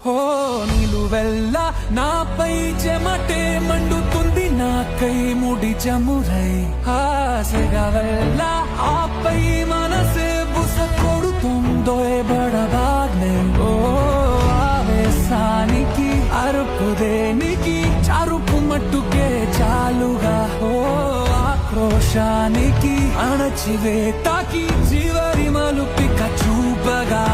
హో నిలువెల్ల నాపై చెమటే మండుతుంది, నాకై ముడి చమురై ఆశగా వెళ్ళ ఆపై మనసే బుస కొడుతుందో బడబాగ్నే. ఓ ఆవేశానికి అరుపు దేనికి, చరుపు మట్టుకే చాలుగా. ఓ ఆక్రోశానికి అణచివేతకి చివరి మలుపిక చూపగా.